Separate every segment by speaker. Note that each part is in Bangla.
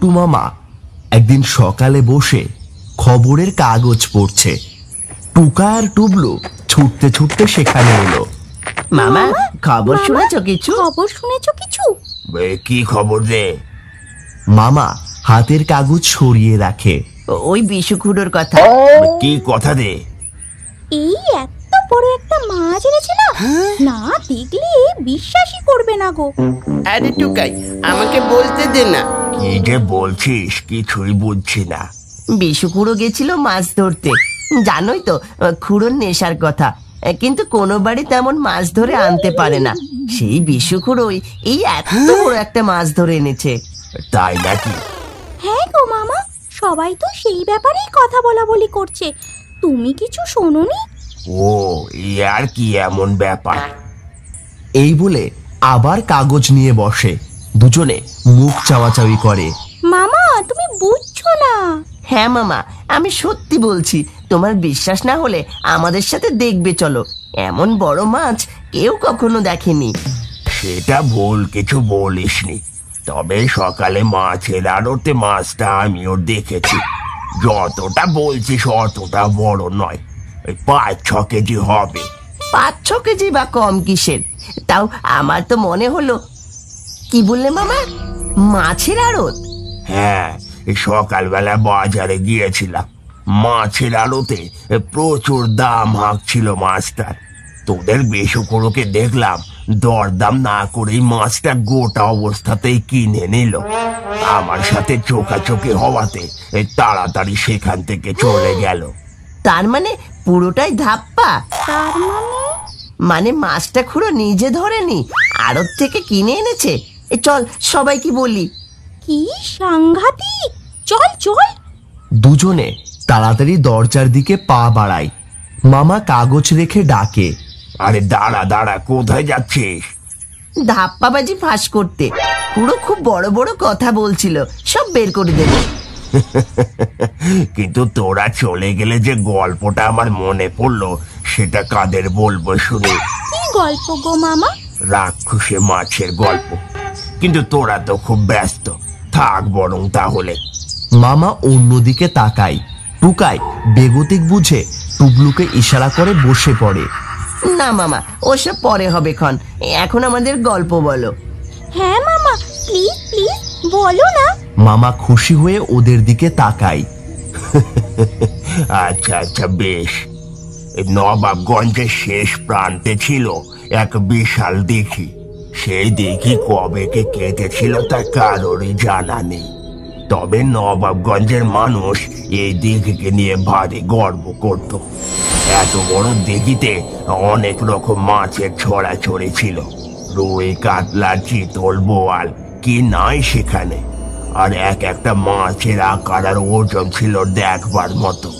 Speaker 1: পল্টু মামা একদিন সকালে বসে খবরের কাগজ পড়ছে। টুকা আর টুবলু ছুটতে ছুটতে সেখানে এলো।
Speaker 2: মামা, খবর শুনেছো কিছু?
Speaker 3: কি খবর রে?
Speaker 1: মামা হাতের কাগজ সরিয়ে রাখে।
Speaker 2: ওই বিশুখুড়োর কথা।
Speaker 3: কি কথা রে?
Speaker 4: এই এত বড় একটা মাছ এনেছে না, না দেখলে বিশ্বাসই করবে না গো।
Speaker 5: আরে টুকাই, আমাকে বলতে দে না।
Speaker 3: কি যে বলছিস কিছুই বুঝছি না।
Speaker 2: বিশুখুড়ো গেছিল মাছ ধরতে, জানোই তো খুড়োর নেশার কথা, কিন্তু কোনো বাড়ি তেমন মাছ ধরে আনতে পারে না। সেই বিশুখুড়োই এই এত বড় একটা মাছ ধরে এনেছে।
Speaker 3: তাই নাকি?
Speaker 4: হ্যাঁ গো মামা, সবাই তো সেই ব্যাপারেই কথা বলা বলি করছে। তুমি কিছু শোনোনি?
Speaker 3: ও, এই আর কি এমন ব্যাপার?
Speaker 1: এই বলে আবার কাগজ নিয়ে বসে। দুজনে মুখ চাওয়াচাওয়ি করে।
Speaker 4: মামা তুমি বুঝছো না।
Speaker 2: হ্যাঁ মামা, আমি সত্যি বলছি। তোমার বিশ্বাস না হলে আমাদের সাথে দেখবে চলো। এমন বড় মাছ কেউ কখনো দেখেনি।
Speaker 3: সেটা ভুল কিছু বলিসনি, তবে সকালে মাছের আড়তে মাছটা আমিও দেখেছি। যতটা বলছিস অতটা বড় নয়, ওই 5-6 কেজি হবে।
Speaker 2: 5-6 কেজি বা কম কিসের? তাও আমার তো মনে হলো। কি বললে মামা? মাছের আড়ত?
Speaker 3: হ্যাঁ, সকালবেলা বাজারে গিয়েছিলাম। মাছের আড়তে প্রচুর দাম হাঁকছিল মাছটার। তোদের বেশুকুড়োকে দেখলাম দরদাম না করেই মাছটা গোটা অবস্থাতেই কিনে নিল। আমার সাথে চোখাচোখি হওয়াতে তাড়াতাড়ি সেখান থেকে চলে গেল।
Speaker 2: তার মানে পুরোটাই ধাপ্পা?
Speaker 4: তার
Speaker 2: মানে মাছটা খুড়ো নিজে ধরেনি, আড়ত থেকে কিনে এনেছে? চল সবাইকে বলি।
Speaker 4: কি সাংঘাতিক! চল চল।
Speaker 1: দুজনে তাড়াতাড়ি দরজার দিকে পা বাড়ায়। মামা কাগজ রেখে ডাকে।
Speaker 3: আরে দাঁড়া দাঁড়া, কোথায় যাচ্ছিস?
Speaker 2: ধাপ্পাবাজি ফাঁস করতে। খুড়ো খুব বড় বড় কথা বলছিল, সব বের করে দেবে।
Speaker 3: কিন্তু তোরা চলে গেলে যে গল্পটা আমার মনে পড়লো, সেটা কাদের বলবো শুনি?
Speaker 4: কি গল্প গো মামা?
Speaker 3: রাক্ষসে মাছের গল্প। কিন্তু তোরা তো খুব ব্যস্ত, থাক বরং তাহলে।
Speaker 1: মামা অন্যদিকে তাকায়। টুকাই বেগতিক বুঝে টুবলুকে ইশারা করে বসে পড়ে।
Speaker 2: না মামা, ওসব পরে হবে ক্ষণ, এখন আমাদের গল্প বলো।
Speaker 4: হ্যাঁ মামা, প্লিজ প্লিজ বলো না।
Speaker 1: মামা খুশি হয়ে ওদের দিকে তাকায়।
Speaker 3: আচ্ছা আচ্ছা বেশ। নবাবগঞ্জের শেষ প্রান্তে ছিল এক বিশাল দিঘি। সেই দিঘি কবে কে কেটেছিল তা কারোরই জানা নেই। তবে নবাবগঞ্জের মানুষ এই দিঘিকে নিয়ে ভারী গর্ব করত। এত বড় দিঘিতে অনেক রকম মাছের ছড়াছড়ি ছিল। রুই, কাতলা, চিতল, বোয়াল, কি নাই সেখানে। আর এক একটা মাছের আকার আর ওজন ছিল দেখবার মতো।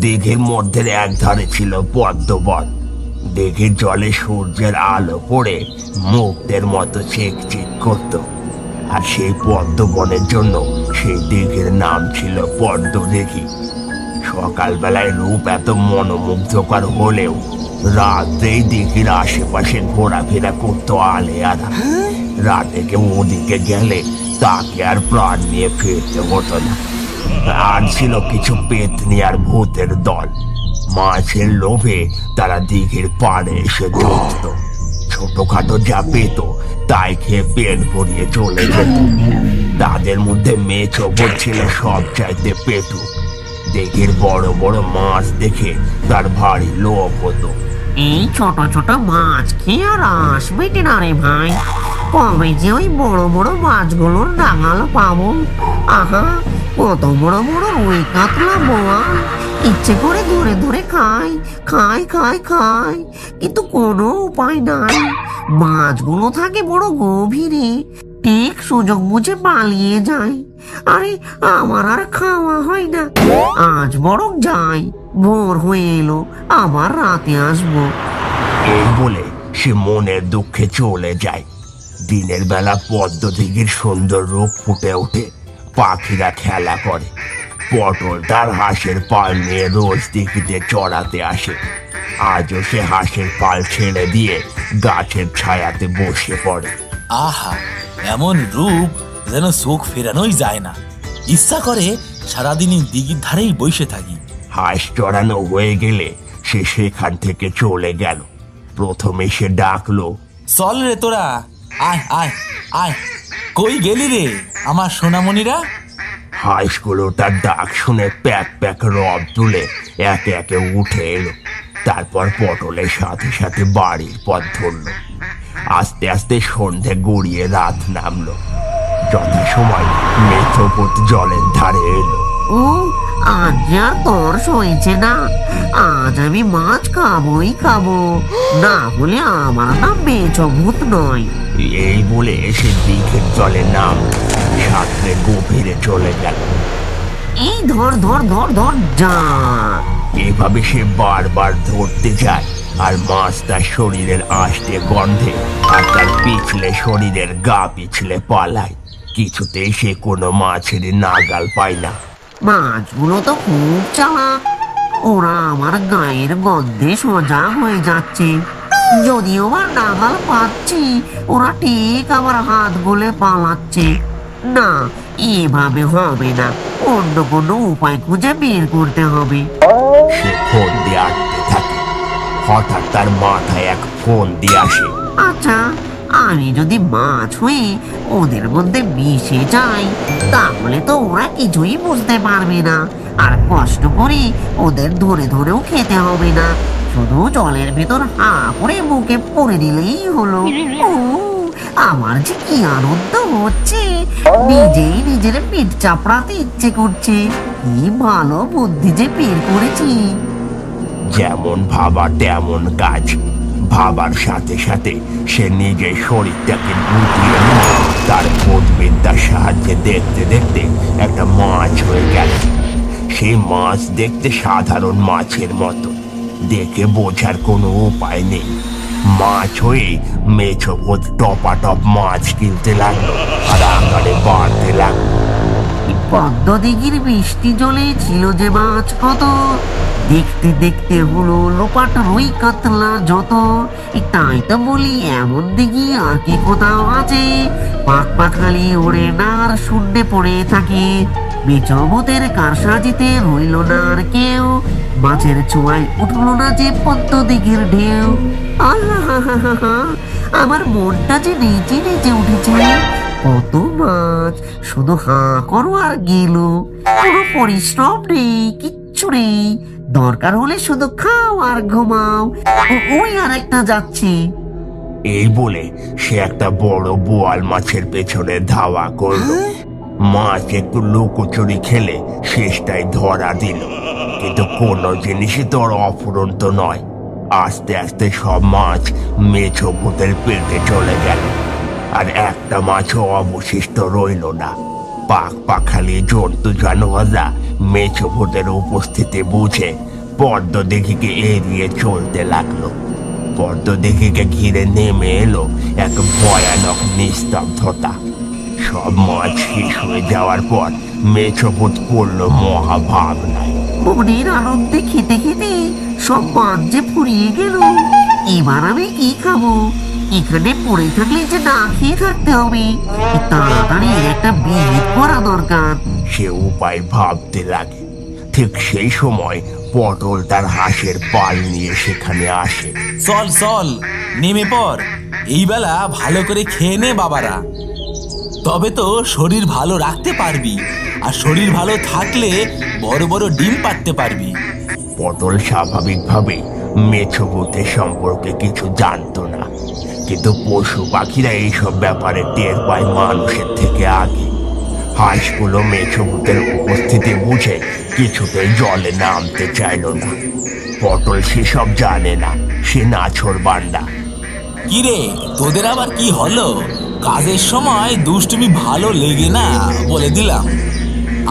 Speaker 3: দিঘির মধ্যে এক ধারে ছিল পদ্মবন। দিঘির জলে সূর্যের আলো পড়ে মুক্তের মতো চিকচিক করত। আর সেই পদ্মবনের জন্য সেই দিঘির নাম ছিল পদ্মদিঘি। সকালবেলায় রূপ এত মনোমুগ্ধকর হলেও রাত্রেই দিঘির আশেপাশে ঘোরাফেরা করতো আলেয়ারা। রাতে কেউ ওদিকে গেলে তাকে আর প্রাণ নিয়ে ফিরতে হতো না। আর ছিল কিছু পেতনি আর ভূতের দল। মাছের লোভে তারা দিঘির পাড়ে এসে জুটত। ছোটখাটো যা পেত তাই খেয়ে পেট ভরিয়ে চলে যেত। তাদের মধ্যে মেচোবর ছিল সব চাইতে পেটু। দিঘির বড় বড় মাছ দেখে তার ভারী লোভ হতো।
Speaker 6: এই ছোট ছোট মাছ খেয়ে আর আসবে না রে ভাই। কবে যে ওই বড় বড় মাছগুলোর ডাঙাল পাবো। আহা, কত বড় বড় রুই, কাতলা, বোয়াল ইচ্ছে করে ধরে ধরে খাই খাই খাই খাই, কিন্তু কোনো উপায় নাই। মাছগুলো থাকে বড় গভীরে, ঠিক সুযোগ বুঝে পালিয়ে যায়। আরে আমার আর খাওয়া হয় না। আজ বরং যাই, ভোর হয়ে এলো, আবার রাতে আসবো।
Speaker 3: এই বলে সে মনের দুঃখে চলে যায়। দিনের বেলা পদ্মদিঘির সুন্দর রূপ ফুটে ওঠে। পাখিরা খেলা করে। পটল তার হাঁসের পাল নিয়ে রোজ দিঘিতে চড়াতে আসে। আজও সে হাঁসের পাল ছেড়ে দিয়ে গাছের ছায়াতে বসে পড়ে।
Speaker 7: আহা, এমন রূপ যেন চোখ ফেরানোই যায় না। ইচ্ছা করে সারাদিনই দিঘির ধারেই বসে থাকি।
Speaker 3: হাঁস চড়ানো হয়ে গেলে সে সেখান থেকে চলে গেল। প্রথমে সে ডাকলো,
Speaker 7: চল রে তোরা, আয় আয় আয়। কই গেলি রে আমার সোনামণিরা?
Speaker 3: হাঁসগুলো তার ডাক শুনে প্যাক প্যাক রব তুলে একে একে উঠে এলো। তারপর পটলের সাথে সাথে বাড়ির পথ ধরল। আস্তে আস্তে সন্ধে গড়িয়ে রাত নামলো। যথাসময় মেথোপত জলের ধারে এলো।
Speaker 6: ও আজ আর তোর সইছে না, আজ আমি মাছ খাবোই খাবো, না হলে আমার নাম মেছভূত নয়।
Speaker 3: এই বলে এসে দিঘির জলে নাম সাঁতরে গভীরে চলে গেল।
Speaker 6: এই ধর ধর ধর ধর যা।
Speaker 3: এভাবে সে বারবার ধরতে যায়, আর মাছ তার শরীরের আষ্টে গন্ধে আর তার পিছলে শরীরের গা পিছলে পালায়। কিছুতেই সে কোনো মাছের নাগাল পায় না।
Speaker 6: মাছগুলো তো খুব চালাক, ওরা আমার গায়ের গন্ধে সোজা হয়ে যাচ্ছে। যদিও বা নাগাল পাচ্ছি, ওরা ঠিক আমার হাত গলে পালাচ্ছে। না, এভাবে হবে না, অন্য কোনো উপায় খুঁজে বের করতে হবে।
Speaker 3: সে ফোন দিয়ে আটতে থাকে। হঠাৎ তার মাথায় এক ফোন দিয়ে আসে।
Speaker 6: আচ্ছা, আমি যদি মাছ হয়ে ওদের মধ্যে মিশে যাই, তাহলে তো ওরা কিছুই বুঝতে পারবে না, আর কষ্ট করে ওদের ধরে ধরেও খেতে হবে না। শুধু জলের ভেতর হা করে মুখে পড়ে দিলেই হলো। ও, আমার যে কি আনন্দ হচ্ছে, নিজেই নিজের পেট চাপড়াতে ইচ্ছে করছে। কি ভালো বুদ্ধি যে বের করেছি।
Speaker 3: যেমন ভাবা তেমন কাজ। ভাবার সাথে সাথে সে নিজের শরীরটাকে গুটিয়ে নিয়ে তার বোধবিদ্যার সাহায্যে দেখতে দেখতে একটা মাছ হয়ে গেল। সেই মাছ দেখতে সাধারণ মাছের মতো, দেখে বোঝার কোনো উপায় নেই। মাছ হয়ে মেছভূত টপাটপ মাছ কিনতে লাগলো আর আকারে বাড়তে লাগলো।
Speaker 6: পদ্ম দিঘির বৃষ্টি জলে ছিল যে মাছ কত, দেখতে দেখতে হলো লোপাট রুই কাতলা যত। তাই তো বলি এমন দিঘি আর কি কোথাও আছে, পাক পাখালি ওড়ে না আর শূন্যে পড়ে থাকে। মেছভূতের কারসাজিতে রইল না আর কেউ, মাছের ছোঁয়ায় উঠলো না যে পদ্ম দিঘির ঢেউ। আহা, আমার মনটা যে নেচে নেচে উঠেছে। কত মাছ, শুধু হাঁ করো আর গেল, কোনো পরিশ্রম নেই, কিচ্ছু নেই। দরকার হলে শুধু খাও আর ঘুমাও। ওই আর একটা যাচ্ছে।
Speaker 3: এই বলে সে একটা বড় বোয়াল মাছের পেছনে ধাওয়া করলো। মাছ একটু লুকোচুরি খেলে শেষটাই ধরা দিল, কিন্তু কোনো জিনিসই তোর অফুরন্ত নয়। আস্তে আস্তে সব মাছ মেছভূতের পেটে চলে গেল, আর একটা মাছও অবশিষ্ট রইল না। পাক পাখালি জন্তু জানোয়াররা মেছভূতের উপস্থিতি বুঝে পদ্ম দিঘিকে এড়িয়ে চলতে লাগলো। পদ্ম দিঘিকে ঘিরে নেমে এলো এক ভয়ানক নিস্তব্ধতা। সব মাছ শেষ হয়ে যাওয়ার পর মেছভূত পড়ল মহাভাবনায়।
Speaker 6: মনের আনন্দে খেতে খেতে সব মাছ যে ফুরিয়ে গেল, এবার আমি কি খাবো? এখানে পড়ে থাকলে যে না খেয়ে থাকতে হবে, তাড়াতাড়ি একটা বিহিত করা দরকার।
Speaker 3: সে উপায় ভাবতে লাগে। ঠিক সেই সময় পটল তার হাঁসের পাল নিয়ে সেখানে আসে।
Speaker 7: চল চল, নেমে পড়, এই বেলা ভালো করে খেয়ে নে বাবারা, তবে তো শরীর ভালো রাখতে পারবি, আর শরীর ভালো থাকলে বড় বড় ডিম পাড়তে পারবি।
Speaker 3: পটল স্বাভাবিকভাবে মেছভূতের সম্পর্কে কিছু জানতো না, কিন্তু পশু পাখিরা এইসব ব্যাপারে টের পায় মানুষের থেকে আগে। হাঁসগুলো মেছভূতের উপস্থিতি বুঝে কিছুতেই জলে নামতে চাইল না। পটল সেসব জানে না, সে নাছোড় বান্দা।
Speaker 7: কিরে, তোদের আবার কি হলো? কাজের সময় দুষ্টুমি ভালো লেগে না, বলে দিলাম।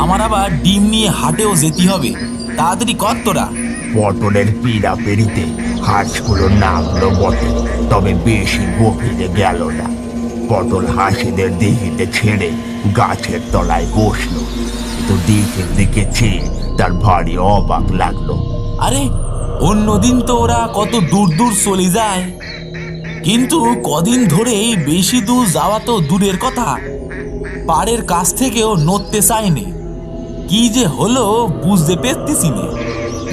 Speaker 7: আমার আবার ডিম নিয়ে হাটেও যেতে হবে, তাড়াতাড়ি কর তোরা।
Speaker 3: পটলের পীড়া পেরিতে হাঁসগুলো নামলো বটে, তবে বেশি গভীরে গেল না। পটল হাঁসিদের দিঘিতে ছেড়ে গাছের তলায় বসলো, কিন্তু দিঘির দিকে চেয়ে তার ভারী অবাক লাগলো।
Speaker 7: আরে, অন্যদিন তো ওরা কত দূর দূর চলে যায়, কিন্তু কদিন ধরে বেশি দূর যাওয়া তো দূরের কথা, পাড়ের কাছ থেকেও নড়তে চায়নি। কি যে হলো বুঝতে পেরেছি না।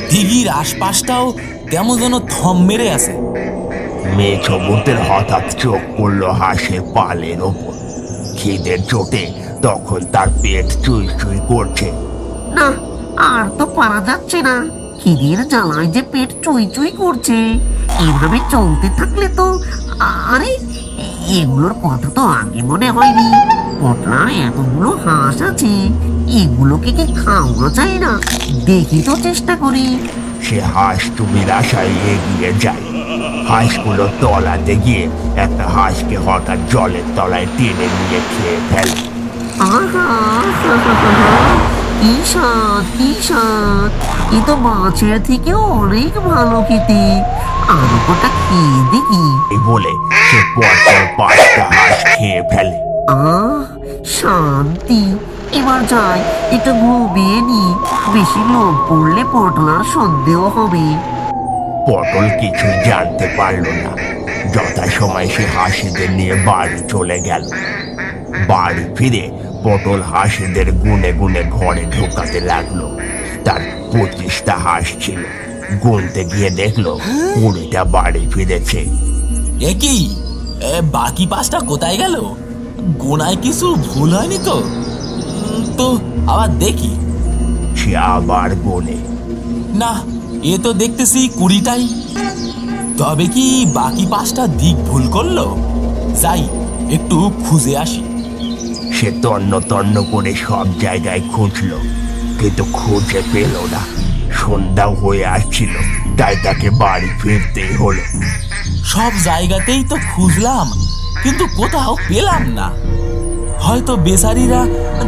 Speaker 7: দিঘির আশপাশটাও কেমন যেন থম মেরে আছে।
Speaker 3: মেছো ভূতের হঠাৎ চোখ পড়লো হাঁসের পালের ওপর। খিদের চোটে তখন তার পেট চুই চুই করছে।
Speaker 6: না, আর তো পারা যাচ্ছে না। খিদের জ্বালায় যে পেট চুই চুই করছে। এভাবে চলতে থাকলে তো, আরে এগুলোর কথা তো আগে মনে হয়নি। পটলার এতগুলো হাঁস আছে, এগুলোকে কি খাওয়া যায় না? দেখি তো, চেষ্টা করি।
Speaker 3: সে হাঁস চুরির আশায় এগিয়ে যায়। হাঁসগুলো তলাতে গিয়ে একটা হাঁসকে হঠাৎ জলের তলায় টেনে নিয়ে খেয়ে ফেলে।
Speaker 6: আহা, কি স্বাদ, কি স্বাদ! এ তো মাছের থেকেও অনেক ভালো খেতে। আর ওটা খেয়ে দেখি।
Speaker 3: এই বলে সে পরপর 5টা হাঁস খেয়ে ফেলে।
Speaker 6: আহ, শান্তি। এবার যাই, একটু ঘুমিয়ে নি। বেশি লোভ করলে পটলার সন্দেহ হবে।
Speaker 3: পটল কিছুই জানতে পারলো না। যথাসময় সে হাঁসেদের নিয়ে বাড়ি চলে গেল। বাড়ি ফিরে পটল হাঁসেদের গুনে গুনে ঘরে ঢোকাতে লাগলো। তার 25টা হাঁস ছিল। গুনতে গিয়ে দেখলো 20টা বাড়ি ফিরেছে।
Speaker 7: এ কি, বাকি 5টা কোথায় গেল? গোনায় কিছু ভুল হয়নি তো? তো আবার দেখি।
Speaker 3: সে আবার গোনে।
Speaker 7: না, এ তো দেখতেছি 20টাই। তবে কি বাকি 5টা দিক ভুল করলো? যাই, একটু খুঁজে আসি।
Speaker 3: সে তন্ন তন্ন করে সব জায়গায় খুঁজলো, কিন্তু খুঁজে পেল না। সন্ধ্যাও হয়ে আসছিল, তাই তাকে বাড়ি ফিরতেই হলো।
Speaker 7: সব জায়গাতেই তো খুঁজলাম, কিন্তু কোথাও পেলাম না। হয়তো বেচারিরা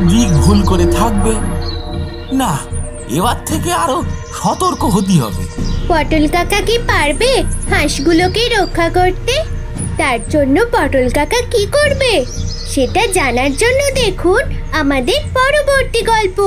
Speaker 7: দিক ভুল করে থাকবে। না, এবার থেকে আরো সতর্ক হতে হবে।
Speaker 8: পটল কাকা কি পারবে হাঁসগুলোকে রক্ষা করতে? তার জন্য পটল কাকা কি করবে সেটা জানার জন্য দেখুন আমাদের পরবর্তী গল্প।